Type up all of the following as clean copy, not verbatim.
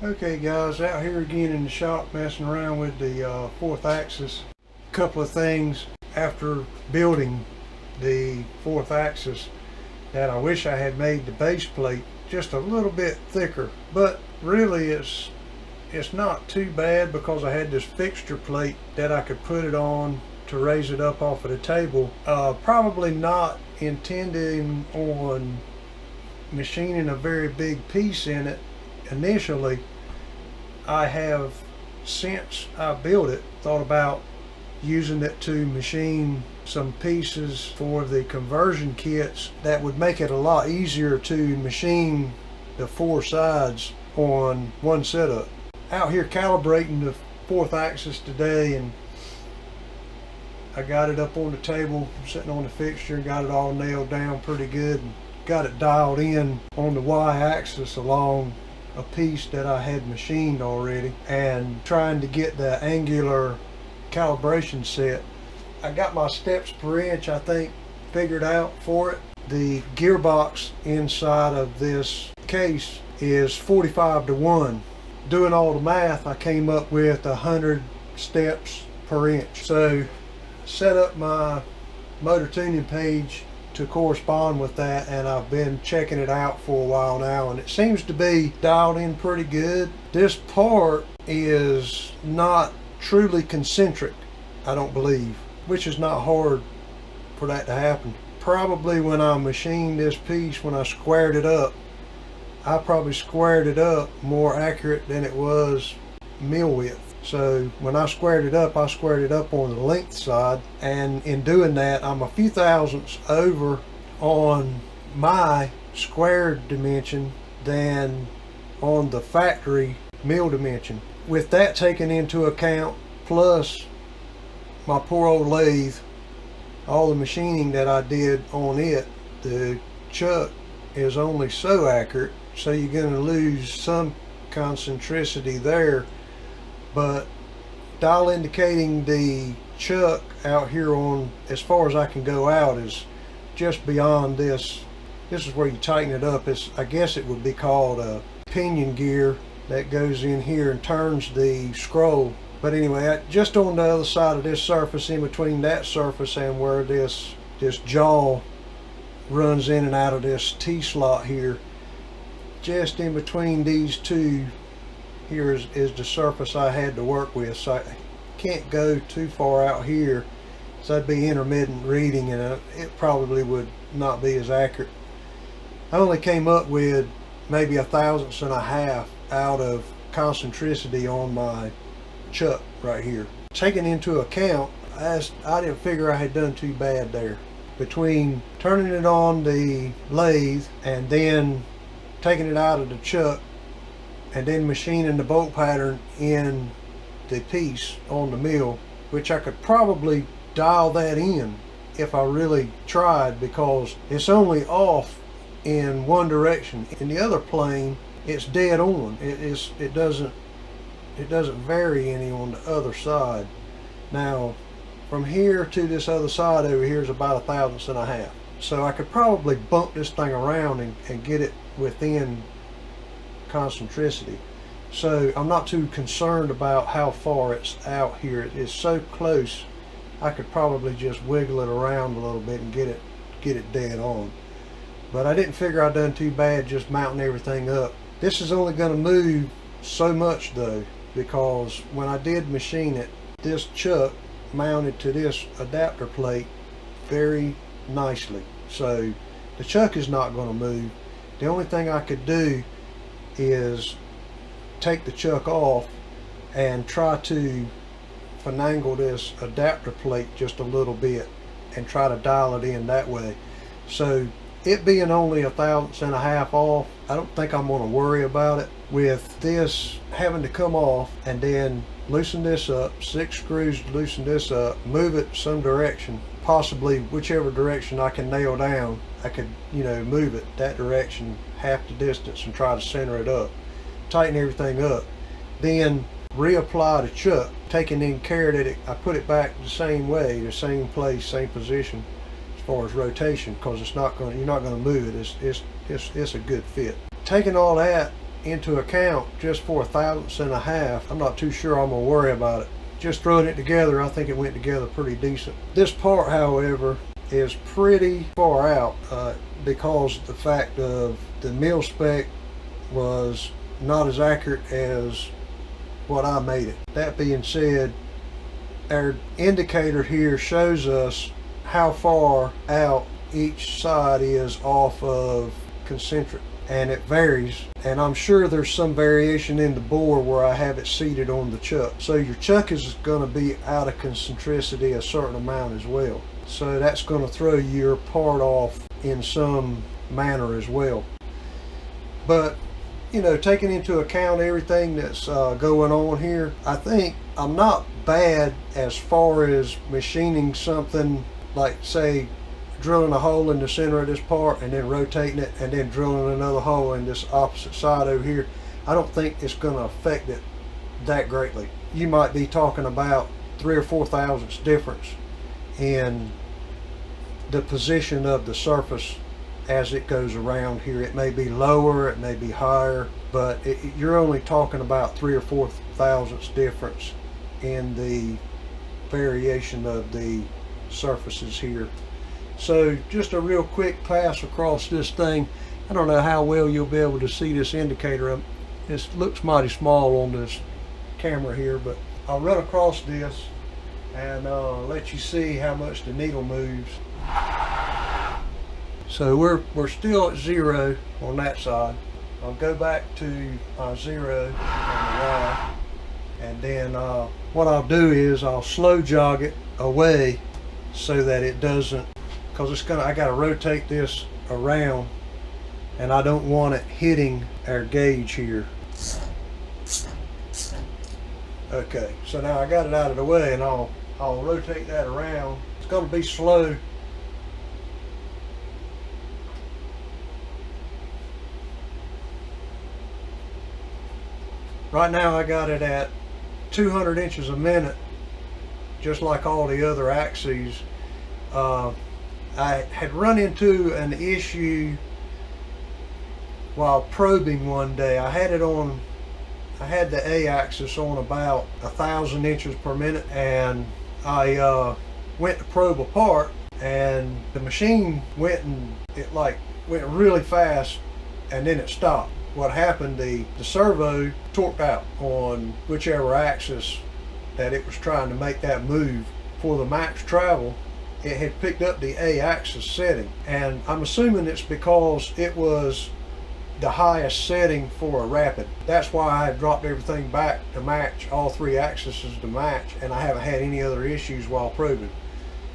Okay guys, out here again in the shop messing around with the fourth axis. Couple of things after building the fourth axis that I wish I had made the base plate just a little bit thicker, but really it's not too bad because I had this fixture plate that I could put it on to raise it up off of the table. Probably not intending on machining a very big piece in it initially. I have, since I built it, thought about using it to machine some pieces for the conversion kits that would make it a lot easier to machine the four sides on one setup. Out here calibrating the fourth axis today, and I got it up on the table sitting on the fixture and got it all nailed down pretty good and got it dialed in on the y-axis along a piece that I had machined already, and trying to get the angular calibration set. I got my steps per inch, I think, figured out for it. The gearbox inside of this case is 45:1. Doing all the math, I came up with 100 steps per inch. So set up my motor tuning page to correspond with that, and I've been checking it out for a while now, and it seems to be dialed in pretty good. This part is not truly concentric, I don't believe, which is not hard for that to happen. Probably when I machined this piece, when I squared it up, I probably squared it up more accurate than it was mill width. So when I squared it up on the length side, and in doing that I'm a few thousandths over on my squared dimension than on the factory mill dimension. With that taken into account, plus my poor old lathe, all the machining that I did on it, the chuck is only so accurate, so you're going to lose some concentricity there. But dial indicating the chuck out here on, as far as I can go out, is just beyond this. This is where you tighten it up. I guess it would be called a pinion gear that goes in here and turns the scroll. But anyway, just on the other side of this surface, in between that surface and where this jaw runs in and out of this T-slot here, just in between these two here is the surface I had to work with. So I can't go too far out here, so that'd be intermittent reading, and it probably would not be as accurate. I only came up with maybe 1/1000th out of concentricity on my chuck right here. Taking into account, I didn't figure I had done too bad there. Between turning it on the lathe and then taking it out of the chuck and then machining the bolt pattern in the piece on the mill, which I could probably dial that in if I really tried, because it's only off in one direction. In the other plane, it's dead on. It doesn't vary any on the other side. Now from here to this other side over here is about 1/1000th. So I could probably bump this thing around and get it within concentricity. So I'm not too concerned about how far it's out here. It's so close, I could probably just wiggle it around a little bit and get it dead on. But I didn't figure I'd done too bad just mounting everything up. This is only going to move so much though, because when I did machine it, this chuck mounted to this adapter plate very nicely. So the chuck is not going to move. The only thing I could do is take the chuck off and try to finagle this adapter plate just a little bit and try to dial it in that way. So it being only 1/1000th off, I don't think I'm going to worry about it. With this having to come off and then loosen this up, 6 screws to loosen this up, move it some direction, possibly whichever direction I can nail down, I could, move it that direction half the distance and try to center it up, tighten everything up, then reapply the chuck, taking in care that I put it back the same way, the same place, same position as far as rotation, because you're not going to move it. It's a good fit. Taking all that into account just for 1/1000th, I'm not too sure I'm gonna worry about it. Just throwing it together, I think it went together pretty decent. This part, however, is pretty far out because of the fact of the mil spec was not as accurate as what I made it. That being said, our indicator here shows us how far out each side is off of concentric, and it varies, and I'm sure there's some variation in the bore where I have it seated on the chuck. So your chuck is going to be out of concentricity a certain amount as well, so that's going to throw your part off in some manner as well. But you know, taking into account everything that's going on here, I think I'm not bad as far as machining something like, say, drilling a hole in the center of this part and then rotating it and then drilling another hole in this opposite side over here. I don't think it's going to affect it that greatly. You might be talking about 3 or 4 thousandths difference in the position of the surface as it goes around here. It may be lower, it may be higher, but you're only talking about 3 or 4 thousandths difference in the variation of the surfaces here. So just a real quick pass across this thing. I don't know how well you'll be able to see this indicator. It looks mighty small on this camera here, but I'll run across this and let you see how much the needle moves. So we're still at 0 on that side. I'll go back to 0 on the Y, and then what I'll do is I'll slow jog it away so that it doesn't, because I got to rotate this around and I don't want it hitting our gauge here. Okay, so now I got it out of the way, and I'll rotate that around. It's going to be slow. Right now I got it at 200 inches a minute, just like all the other axes. I had run into an issue while probing one day. I had the A axis on about 1,000 inches per minute, and I went to probe a part, and the machine went really fast, and then it stopped. What happened, the servo torqued out on whichever axis that it was trying to make that move. For the max travel, it had picked up the A axis setting, and I'm assuming it's because it was the highest setting for a rapid. That's why I had dropped everything back to match, all 3 axes to match, and I haven't had any other issues while probing.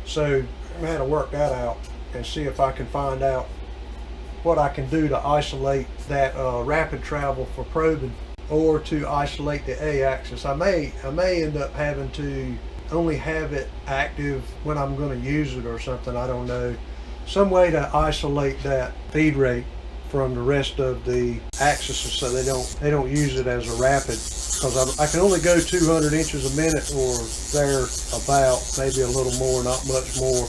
So I'm going to work that out and see if I can find out what I can do to isolate that rapid travel for probing, or to isolate the A axis. I may end up having to only have it active when I'm going to use it or something. I don't know. Some way to isolate that feed rate from the rest of the axes so they don't use it as a rapid, because I can only go 200 inches a minute or thereabout, maybe a little more, not much more.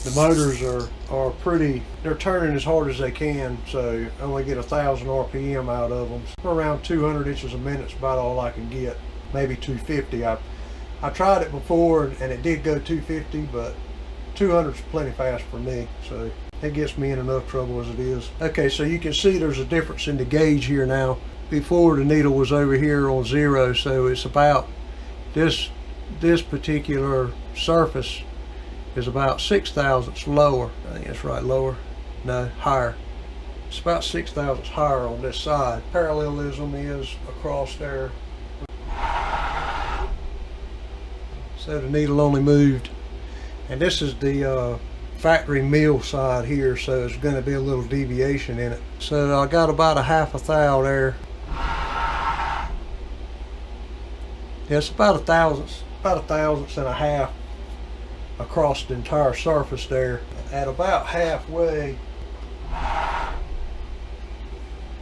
The motors are pretty, they're turning as hard as they can, so I only get 1,000 RPM out of them. So around 200 inches a minute is about all I can get, maybe 250. I tried it before and it did go 250, but 200 is plenty fast for me, so it gets me in enough trouble as it is. Okay, so you can see there's a difference in the gauge here now. Before, the needle was over here on 0, so it's about this particular surface is about 6 thousandths lower. I think that's right, lower. No, higher. It's about 6 thousandths higher on this side. Parallelism is across there. So the needle only moved, and this is the factory mill side here, so there's going to be a little deviation in it. So I got about 1/2 thou there. Yeah, it's about 1/1000th and a half across the entire surface there. At about halfway,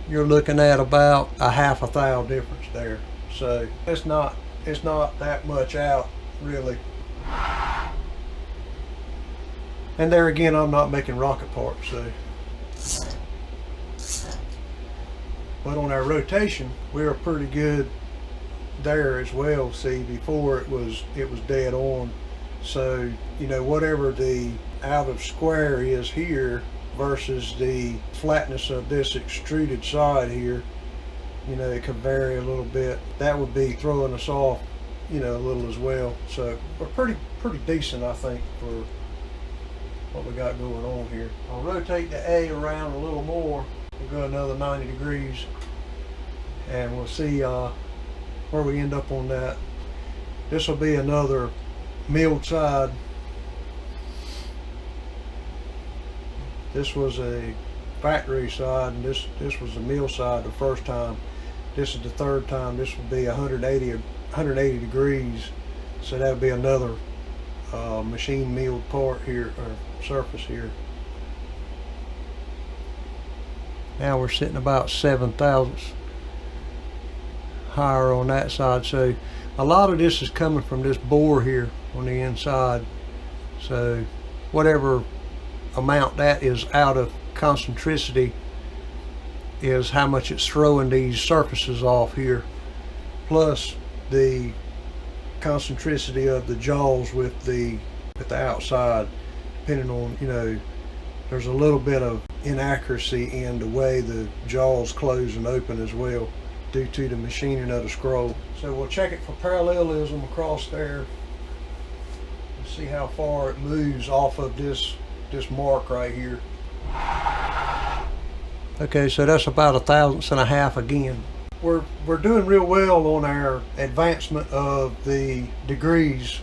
you're looking at about 1/2 thou difference there. So it's not that much out, really. And there again, I'm not making rocket parts, so But on our rotation, we were pretty good there as well. See, before it was dead on. So, you know, whatever the out of square is here versus the flatness of this extruded side here, you know, it could vary a little bit. That would be throwing us off, you know, a little as well. So we're pretty decent, I think, for what we got going on here. I'll rotate the A around a little more. We'll go another 90 degrees and we'll see where we end up on that. This will be another milled side. This was a factory side, and this was the mill side the first time. This is the third time. This will be 180 degrees, so that would be another machine milled part here, or surface here. Now we're sitting about 7 thousandths higher on that side, so a lot of this is coming from this bore here on the inside. So whatever amount that is out of concentricity is how much it's throwing these surfaces off here, plus the concentricity of the jaws with the outside, depending on, you know, there's a little bit of inaccuracy in the way the jaws close and open as well due to the machining of the scroll. So we'll check it for parallelism across there and see how far it moves off of this mark right here. Okay, so that's about 1/1000 thousandths again. We're doing real well on our advancement of the degrees